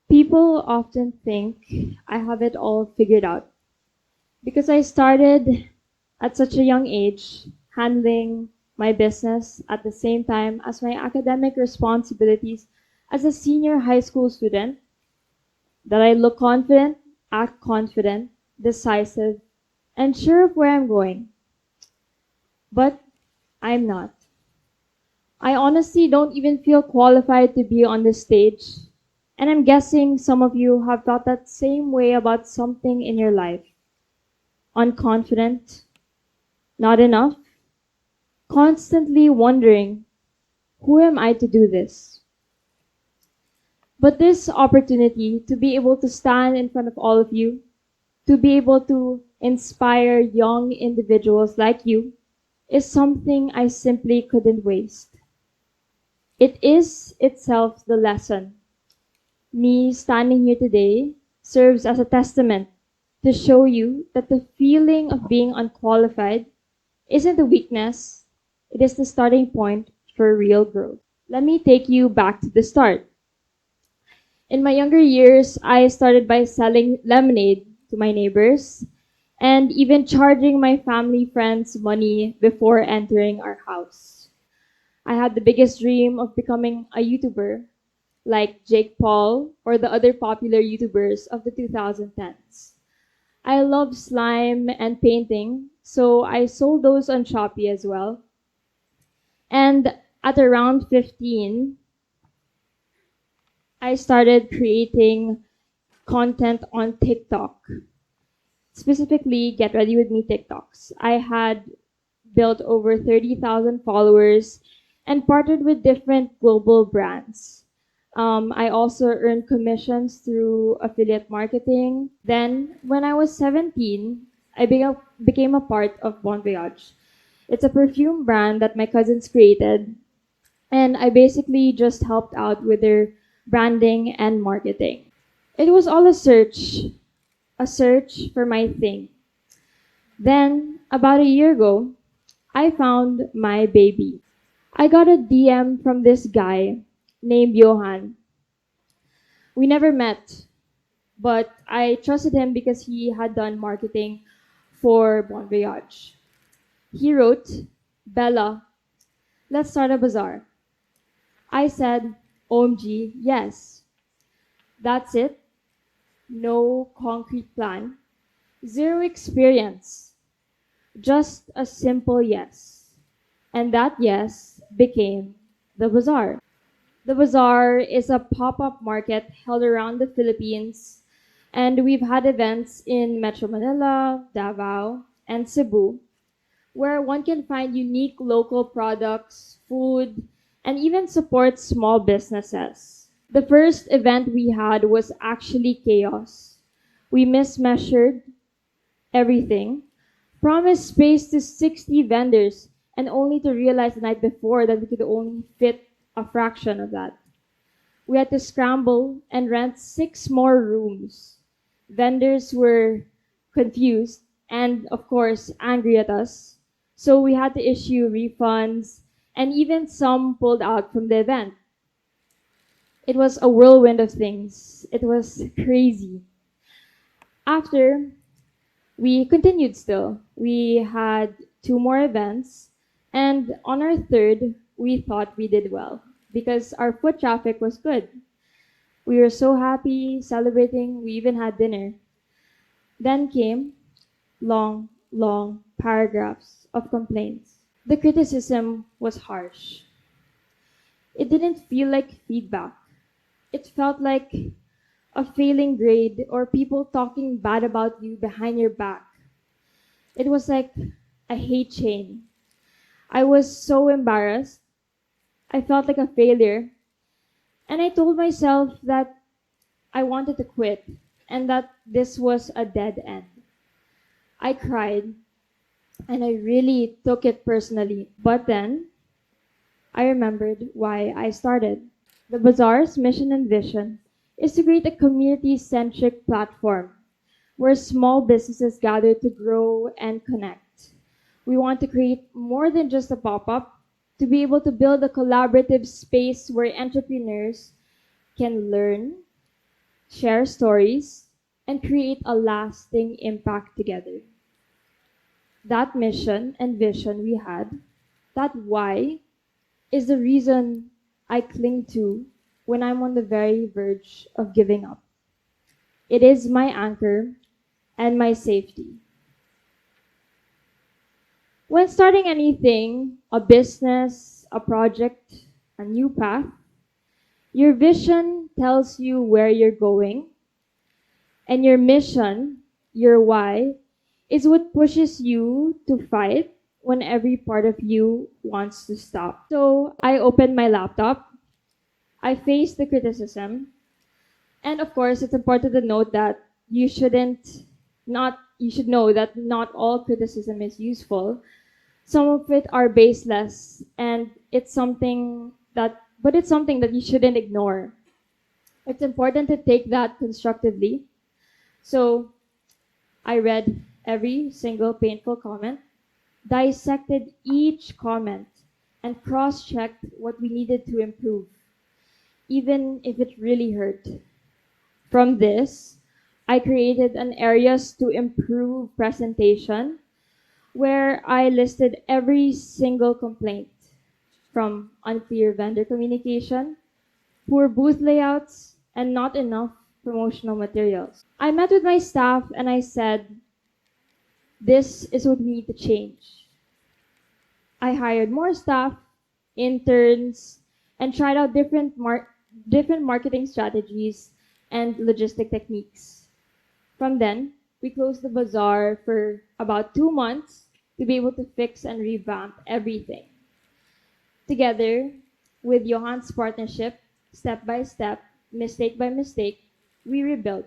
People often think I have it all figured out because I started at such a young age handling my business at the same time as my academic responsibilities as a senior high school student that I look confident, act confident, decisive, and sure of where I'm going. But I'm not. I honestly don't even feel qualified to be on this stage. And I'm guessing some of you have felt that same way about something in your life. Unconfident, not enough, constantly wondering, who am I to do this? But this opportunity to be able to stand in front of all of you, to be able to inspire young individuals like you, is something I simply couldn't waste. It is itself the lesson. Me standing here today serves as a testament to show you that the feeling of being unqualified isn't a weakness, it is the starting point for real growth. Let me take you back to the start. In my younger years, I started by selling lemonade to my neighbors and even charging my family friends money before entering our house. I had the biggest dream of becoming a YouTuber like Jake Paul or the other popular YouTubers of the 2010s. I love slime and painting, so I sold those on Shopee as well. And at around 15, I started creating content on TikTok, specifically Get Ready With Me TikToks. I had built over 30,000 followers and partnered with different global brands. I also earned commissions through affiliate marketing. Then, when I was 17, became a part of Bon Voyage. It's a perfume brand that my cousins created, and I basically just helped out with their branding and marketing. It was all a search for my thing. Then, about a year ago, I found my baby. I got a DM from this guy named Johan. We never met, but I trusted him because he had done marketing for Bon Voyage. He wrote, Bella, let's start a bazaar. I said, OMG, yes. That's it. No concrete plan. Zero experience. Just a simple yes. And that yes became the bazaar. The bazaar is a pop up market held around the Philippines, and we've had events in Metro Manila, Davao, and Cebu, where one can find unique local products, food, and even support small businesses. The first event we had was actually chaos. We mismeasured everything, promised space to 60 vendors, and only to realize the night before that we could only fit a fraction of that. We had to scramble and rent 6 more rooms. Vendors were confused and, of course, angry at us. So we had to issue refunds, and even some pulled out from the event. It was a whirlwind of things. It was crazy. After, we continued still. We had 2 more events, and on our third, we thought we did well because our foot traffic was good. We were so happy, celebrating, we even had dinner. Then came long, long paragraphs of complaints. The criticism was harsh. It didn't feel like feedback. It felt like a failing grade or people talking bad about you behind your back. It was like a hate chain. I was so embarrassed. I felt like a failure. And I told myself that I wanted to quit and that this was a dead end. I cried and I really took it personally. But then I remembered why I started. The Bazaar's mission and vision is to create a community centric platform where small businesses gather to grow and connect. We want to create more than just a pop up, to be able to build a collaborative space where entrepreneurs can learn, share stories, and create a lasting impact together. That mission and vision we had, that why, is the reason I cling to when I'm on the very verge of giving up. It is my anchor and my safety. When starting anything, a business, a project, a new path, your vision tells you where you're going, and your mission, your why, is what pushes you to fight when every part of you wants to stop. So I opened my laptop, I faced the criticism, and of course, it's important to note that you should know that not all criticism is useful. Some of it are baseless, and it's something that you shouldn't ignore. It's important to take that constructively. So I read every single painful comment, dissected each comment, and cross checked what we needed to improve, even if it really hurt. From this, I created an areas to improve presentation where I listed every single complaint from unclear vendor communication, poor booth layouts, and not enough promotional materials. I met with my staff and I said, this is what we need to change. I hired more staff, interns, and tried out different marketing strategies and logistic techniques. From then, we closed the bazaar for about 2 months to be able to fix and revamp everything. Together with Johan's partnership, step by step, mistake by mistake, we rebuilt.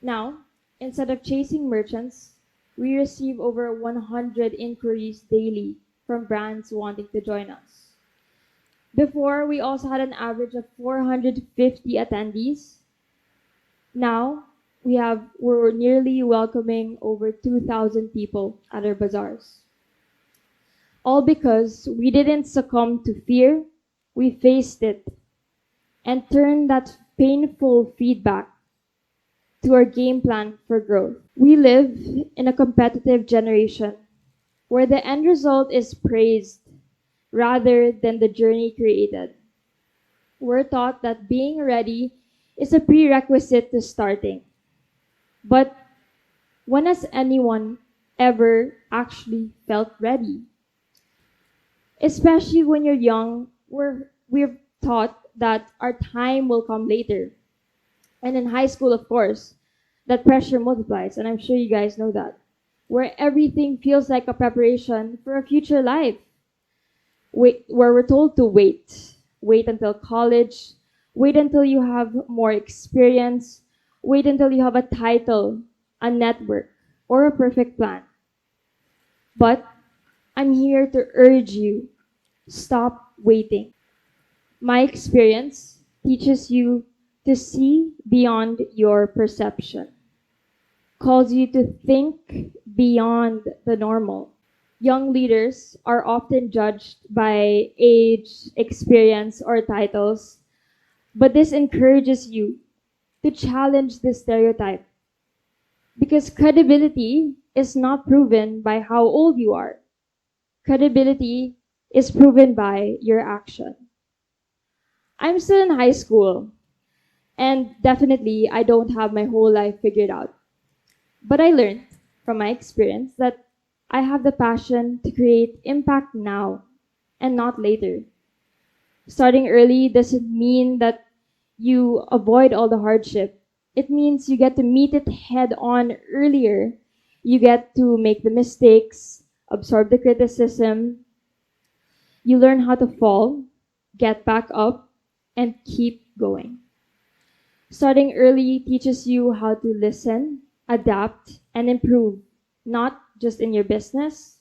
Now, instead of chasing merchants, we receive over 100 inquiries daily from brands wanting to join us. Before, we also had an average of 450 attendees. Now, we're nearly welcoming over 2,000 people at our bazaars. All because we didn't succumb to fear, we faced it and turned that painful feedback to our game plan for growth. We live in a competitive generation where the end result is praised rather than the journey created. We're taught that being ready is a prerequisite to starting. But when has anyone ever actually felt ready? Especially when you're young, we're taught that our time will come later. And in high school, of course, that pressure multiplies, and I'm sure you guys know that, where everything feels like a preparation for a future life. Where we're told to wait until college, wait until you have more experience, wait until you have a title, a network, or a perfect plan. But I'm here to urge you, stop waiting. My experience teaches you to see beyond your perception, calls you to think beyond the normal. Young leaders are often judged by age, experience, or titles, but this encourages you to challenge this stereotype because credibility is not proven by how old you are. Credibility is proven by your action. I'm still in high school, and definitely I don't have my whole life figured out. But I learned from my experience that I have the passion to create impact now and not later. Starting early doesn't mean that you avoid all the hardship. It means you get to meet it head on earlier. You get to make the mistakes, absorb the criticism. You learn how to fall, get back up, and keep going. Starting early teaches you how to listen, adapt, and improve, not just in your business,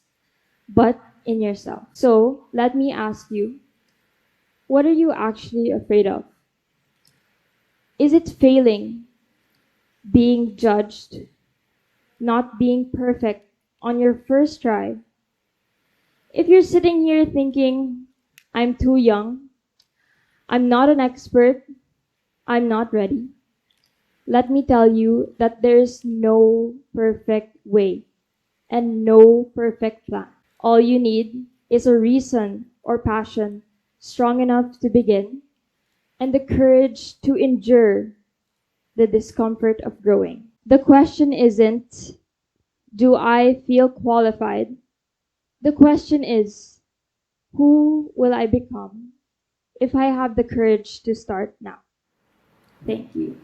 but in yourself. So let me ask you, what are you actually afraid of? Is it failing, being judged, not being perfect on your first try? If you're sitting here thinking, I'm too young, I'm not an expert, I'm not ready, Let me tell you that there's no perfect way and no perfect plan. All you need is a reason or passion strong enough to begin and the courage to endure the discomfort of growing. The question isn't, do I feel qualified? The question is, who will I become if I have the courage to start now? Thank you.